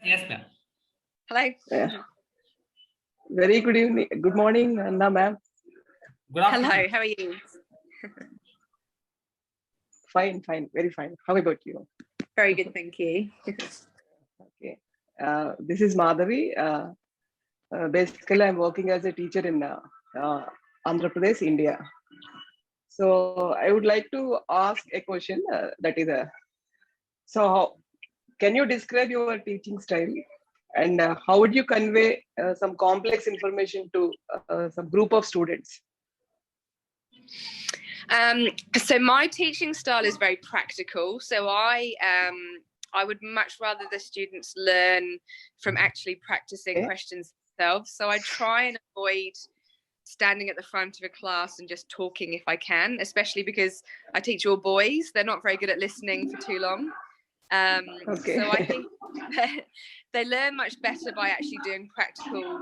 Yes, ma'am. Hello. Very good evening. Good morning, Anna ma'am. Good afternoon. Hello, how are you? Fine, fine, very fine. How about you? Very good, thank you. Okay. This is Madhavi. Basically, I'm working as a teacher in Andhra Pradesh, India. So I would like to ask a question. Can you describe your teaching style, and how would you convey some complex information to some group of students? So my teaching style is very practical. So I would much rather the students learn from actually practicing questions themselves. So I try and avoid standing at the front of a class and just talking if I can, especially because I teach all boys. They're not very good at listening for too long. So I think they learn much better by actually doing practical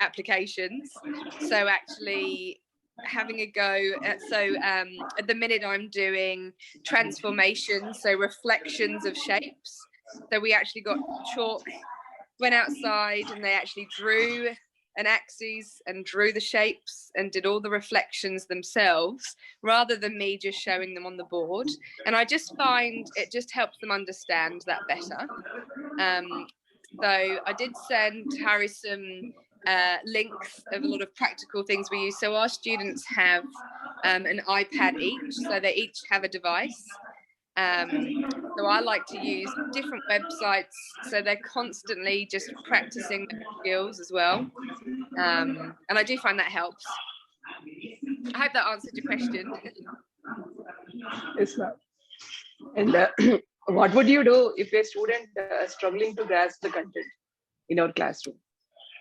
applications. So actually having a go at, at the minute I'm doing transformations, so reflections of shapes. So we actually got chalk, went outside, and they actually drew an axis and drew the shapes and did all the reflections themselves rather than me just showing them on the board. And I just find it just helps them understand that better. So I did send Harry some links of a lot of practical things we use. So our students have an iPad each, so they each have a device. So I like to use different websites, so they're constantly just practicing their skills as well. And I do find that helps. I hope that answered your question. Yes, ma'am. And what would you do if a student struggling to grasp the content in our classroom?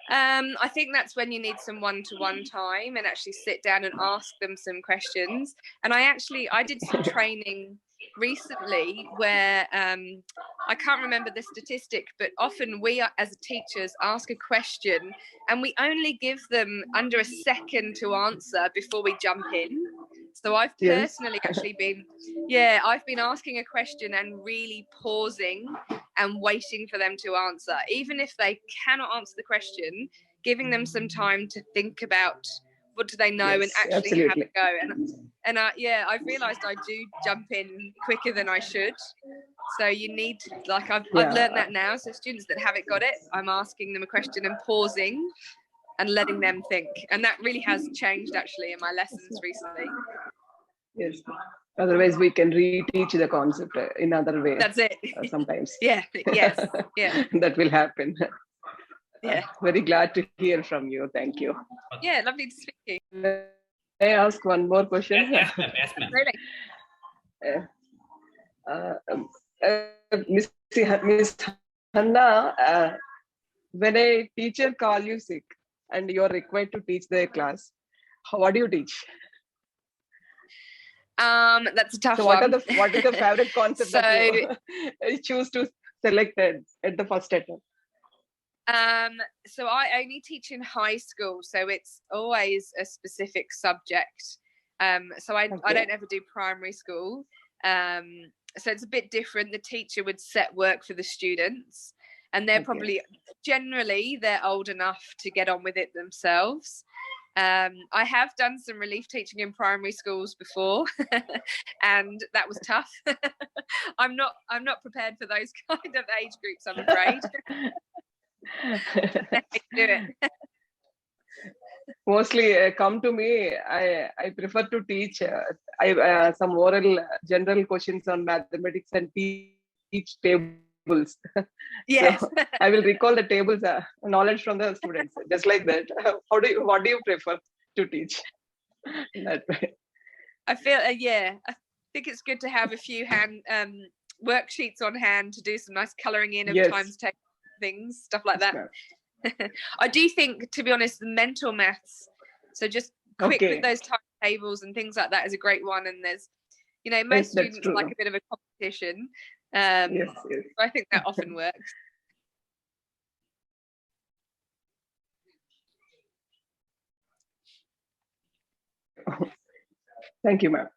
I think that's when you need some one-to-one time and actually sit down and ask them some questions. And I did some training recently where I can't remember the statistic, but often we as teachers ask a question and we only give them under a second to answer before we jump in. So I've personally actually I've been asking a question and really pausing and waiting for them to answer. Even if they cannot answer the question, giving them some time to think about what do they know and actually have a go. And I've realised I do jump in quicker than I should. So you need, like, I've learned that now. So students that haven't got it, I'm asking them a question and pausing and letting them think. And that really has changed actually in my lessons recently. Yes. Otherwise, we can reteach the concept in other ways. That's it. Sometimes. Yes. That will happen. Yeah. Very glad to hear from you. Thank you. Yeah, lovely to speak to you. May I ask one more question? Yes, ma'am. Miss Hanna, when a teacher calls you sick and you're required to teach the class, what do you teach? That's a tough one. What is the favorite concept that you choose to select at the first attempt? So I only teach in high school, so it's always a specific subject. So I don't ever do primary school. So it's a bit different. The teacher would set work for the students, and they're probably generally they're old enough to get on with it themselves. I have done some relief teaching in primary schools before, and that was tough. I'm not prepared for those kind of age groups, I'm afraid. Do it. Mostly come to me. I prefer to teach some oral general questions on mathematics and teach tables. Yes. So I will recall the tables knowledge from the students, just like that. What do you prefer to teach? That way. I feel I think it's good to have a few worksheets on hand to do some nice colouring in of times table things, stuff like that. I do think, to be honest, the mental maths, so just quick with those timetables and things like that is a great one. And there's, most students like a bit of a competition. So I think that often works. Thank you, ma'am.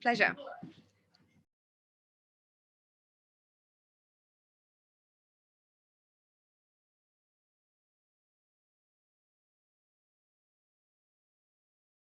Pleasure.